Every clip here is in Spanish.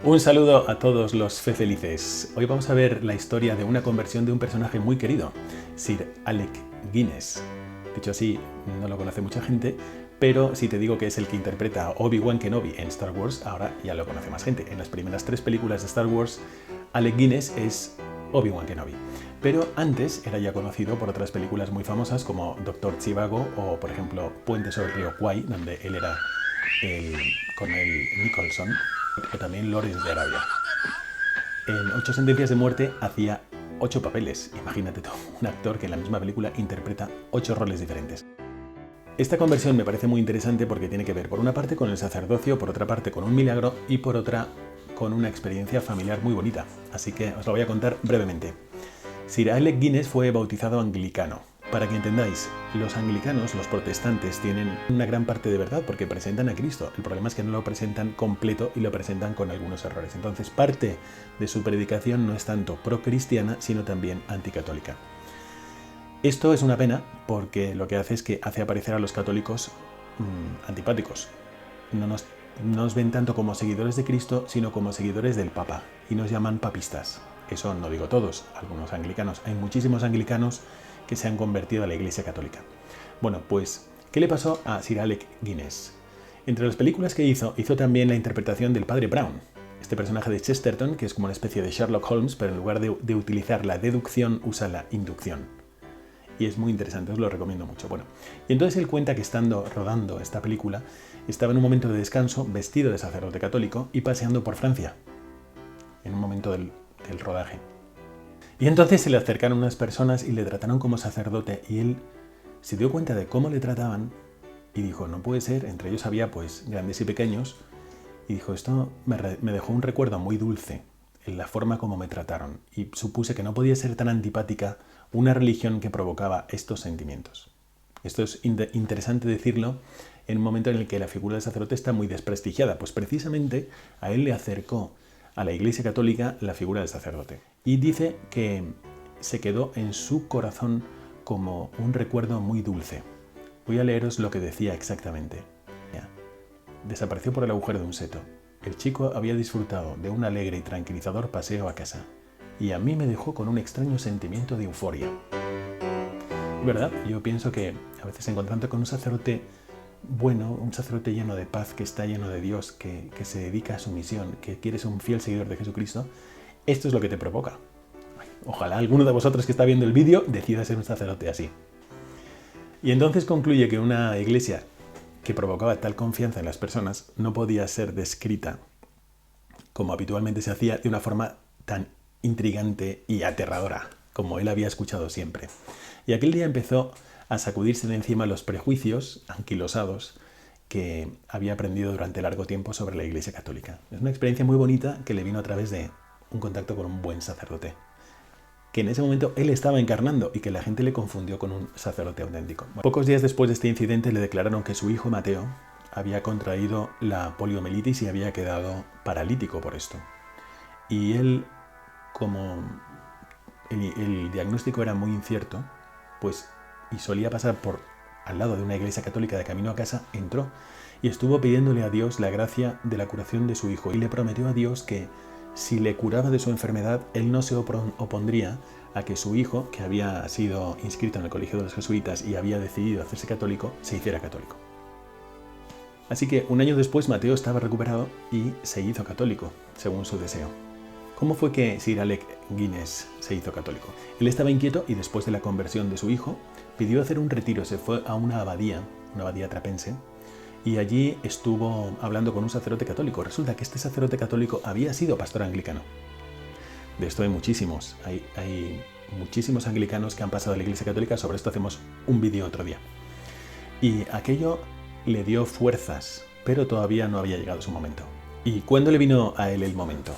Un saludo a todos los fe felices. Hoy vamos a ver la historia de una conversión de un personaje muy querido, Sir Alec Guinness. Dicho así, no lo conoce mucha gente, pero si te digo que es el que interpreta a Obi-Wan Kenobi en Star Wars, ahora ya lo conoce más gente. En las primeras 3 películas de Star Wars, Alec Guinness es Obi-Wan Kenobi. Pero antes era ya conocido por otras películas muy famosas como Doctor Zhivago o, por ejemplo, Puente sobre el río Kwai, donde él era con el Nicholson, o también Lawrence de Arabia. En 8 sentencias de muerte hacía 8 papeles. Imagínate tú, un actor que en la misma película interpreta 8 roles diferentes. Esta conversión me parece muy interesante porque tiene que ver por una parte con el sacerdocio, por otra parte con un milagro y por otra con una experiencia familiar muy bonita. Así que os lo voy a contar brevemente. Sir Alec Guinness fue bautizado anglicano. Para que entendáis, los anglicanos, los protestantes, tienen una gran parte de verdad porque presentan a Cristo. El problema es que no lo presentan completo y lo presentan con algunos errores. Entonces, parte de su predicación no es tanto pro-cristiana, sino también anticatólica. Esto es una pena porque lo que hace es que hace aparecer a los católicos antipáticos. No nos ven tanto como seguidores de Cristo, sino como seguidores del Papa, y nos llaman papistas. Eso no digo todos, algunos anglicanos. Hay muchísimos anglicanos que se han convertido a la Iglesia Católica. Bueno, pues, ¿qué le pasó a Sir Alec Guinness? Entre las películas que hizo también la interpretación del Padre Brown, este personaje de Chesterton, que es como una especie de Sherlock Holmes, pero en lugar de utilizar la deducción, usa la inducción. Y es muy interesante, os lo recomiendo mucho. Bueno, y entonces él cuenta que estando rodando esta película, estaba en un momento de descanso, vestido de sacerdote católico y paseando por Francia, en un momento del rodaje. Y entonces se le acercaron unas personas y le trataron como sacerdote y él se dio cuenta de cómo le trataban y dijo, no puede ser, entre ellos había pues grandes y pequeños, y dijo, esto me dejó un recuerdo muy dulce en la forma como me trataron y supuse que no podía ser tan antipática una religión que provocaba estos sentimientos. Esto es interesante decirlo en un momento en el que la figura del sacerdote está muy desprestigiada, pues precisamente a él le acercó a la Iglesia Católica la figura del sacerdote. Y dice que se quedó en su corazón como un recuerdo muy dulce. Voy a leeros lo que decía exactamente. Desapareció por el agujero de un seto. El chico había disfrutado de un alegre y tranquilizador paseo a casa, y a mí me dejó con un extraño sentimiento de euforia. ¿Verdad? Yo pienso que a veces encontrándote con un sacerdote bueno, un sacerdote lleno de paz, que está lleno de Dios, que se dedica a su misión, que quiere ser un fiel seguidor de Jesucristo, esto es lo que te provoca. Ojalá alguno de vosotros que está viendo el vídeo decida ser un sacerdote así. Y entonces concluye que una iglesia que provocaba tal confianza en las personas no podía ser descrita como habitualmente se hacía de una forma tan intrigante y aterradora como él había escuchado siempre. Y aquel día empezó a sacudirse de encima los prejuicios anquilosados que había aprendido durante largo tiempo sobre la Iglesia Católica. Es una experiencia muy bonita que le vino a través de un contacto con un buen sacerdote, que en ese momento él estaba encarnando y que la gente le confundió con un sacerdote auténtico. Bueno, pocos días después de este incidente le declararon que su hijo Mateo había contraído la poliomielitis y había quedado paralítico por esto. Y él, como el diagnóstico era muy incierto, pues y solía pasar por al lado de una iglesia católica de camino a casa, entró y estuvo pidiéndole a Dios la gracia de la curación de su hijo y le prometió a Dios que si le curaba de su enfermedad, él no se opondría a que su hijo, que había sido inscrito en el colegio de los jesuitas y había decidido hacerse católico, se hiciera católico. Así que un año después Mateo estaba recuperado y se hizo católico, según su deseo. ¿Cómo fue que Sir Alec Guinness se hizo católico? Él estaba inquieto y después de la conversión de su hijo, pidió hacer un retiro, se fue a una abadía trapense, y allí estuvo hablando con un sacerdote católico. Resulta que este sacerdote católico había sido pastor anglicano. De esto hay muchísimos. Hay muchísimos anglicanos que han pasado a la Iglesia Católica. Sobre esto hacemos un vídeo otro día. Y aquello le dio fuerzas, pero todavía no había llegado su momento. ¿Y cuándo le vino a él el momento?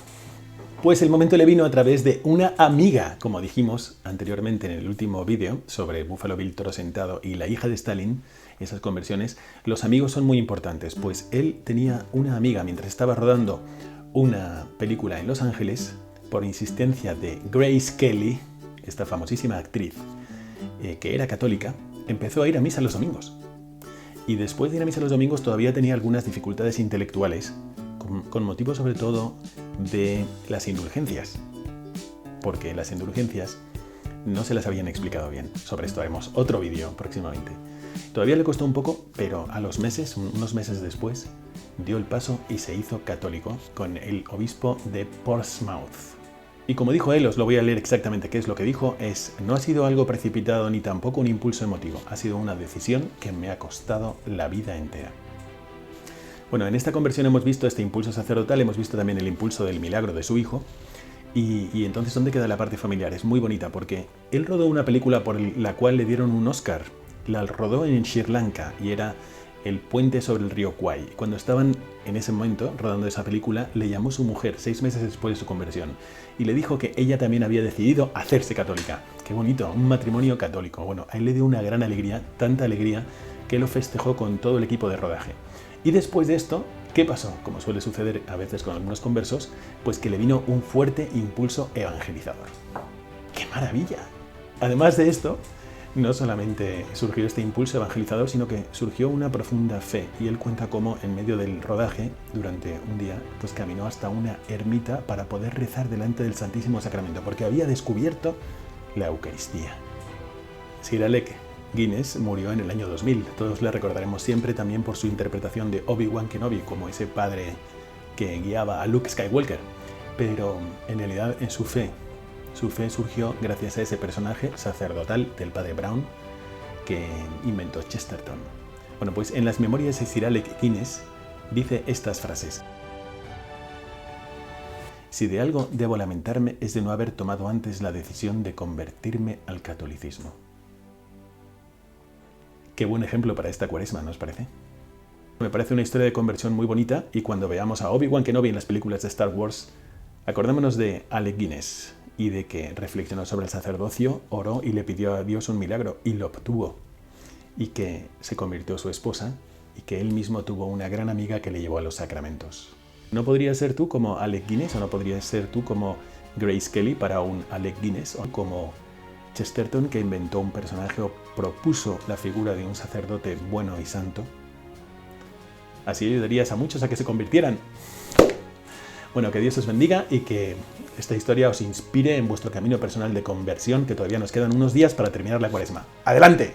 Pues el momento le vino a través de una amiga, como dijimos anteriormente en el último vídeo sobre Buffalo Bill Toro Sentado y la hija de Stalin, esas conversiones. Los amigos son muy importantes, pues él tenía una amiga mientras estaba rodando una película en Los Ángeles, por insistencia de Grace Kelly, esta famosísima actriz que era católica, empezó a ir a misa los domingos. Y después de ir a misa los domingos todavía tenía algunas dificultades intelectuales con motivo sobre todo de las indulgencias, porque las indulgencias no se las habían explicado bien. Sobre esto haremos otro vídeo próximamente. Todavía le costó un poco, pero a los meses, unos meses después, dio el paso y se hizo católico con el obispo de Portsmouth. Y como dijo él, os lo voy a leer exactamente qué es lo que dijo, no ha sido algo precipitado ni tampoco un impulso emotivo, ha sido una decisión que me ha costado la vida entera. Bueno, en esta conversión hemos visto este impulso sacerdotal, hemos visto también el impulso del milagro de su hijo, y entonces ¿dónde queda la parte familiar? Es muy bonita porque él rodó una película por la cual le dieron un Oscar, la rodó en Sri Lanka y era El puente sobre el río Kwai. Cuando estaban en ese momento rodando esa película, le llamó su mujer 6 meses después de su conversión y le dijo que ella también había decidido hacerse católica. ¡Qué bonito! Un matrimonio católico. Bueno, a él le dio una gran alegría, tanta alegría, que lo festejó con todo el equipo de rodaje. Y después de esto, ¿qué pasó? Como suele suceder a veces con algunos conversos, pues que le vino un fuerte impulso evangelizador. ¡Qué maravilla! Además de esto, no solamente surgió este impulso evangelizador, sino que surgió una profunda fe. Y él cuenta cómo en medio del rodaje, durante un día, pues caminó hasta una ermita para poder rezar delante del Santísimo Sacramento, porque había descubierto la Eucaristía. Sir Alec Guinness murió en el año 2000. Todos le recordaremos siempre también por su interpretación de Obi-Wan Kenobi, como ese padre que guiaba a Luke Skywalker. Pero en realidad en su fe surgió gracias a ese personaje sacerdotal del padre Brown que inventó Chesterton. Bueno, pues en las memorias de Sir Alec Guinness dice estas frases. Si de algo debo lamentarme es de no haber tomado antes la decisión de convertirme al catolicismo. Qué buen ejemplo para esta cuaresma, ¿no os parece? Me parece una historia de conversión muy bonita y cuando veamos a Obi-Wan Kenobi en las películas de Star Wars, acordémonos de Alec Guinness y de que reflexionó sobre el sacerdocio, oró y le pidió a Dios un milagro y lo obtuvo. Y que se convirtió en su esposa y que él mismo tuvo una gran amiga que le llevó a los sacramentos. ¿No podrías ser tú como Alec Guinness o no podrías ser tú como Grace Kelly para un Alec Guinness o como Chesterton que inventó un personaje o propuso la figura de un sacerdote bueno y santo? Así ayudarías a muchos a que se convirtieran. Bueno, que Dios os bendiga y que esta historia os inspire en vuestro camino personal de conversión, que todavía nos quedan unos días para terminar la cuaresma. ¡Adelante!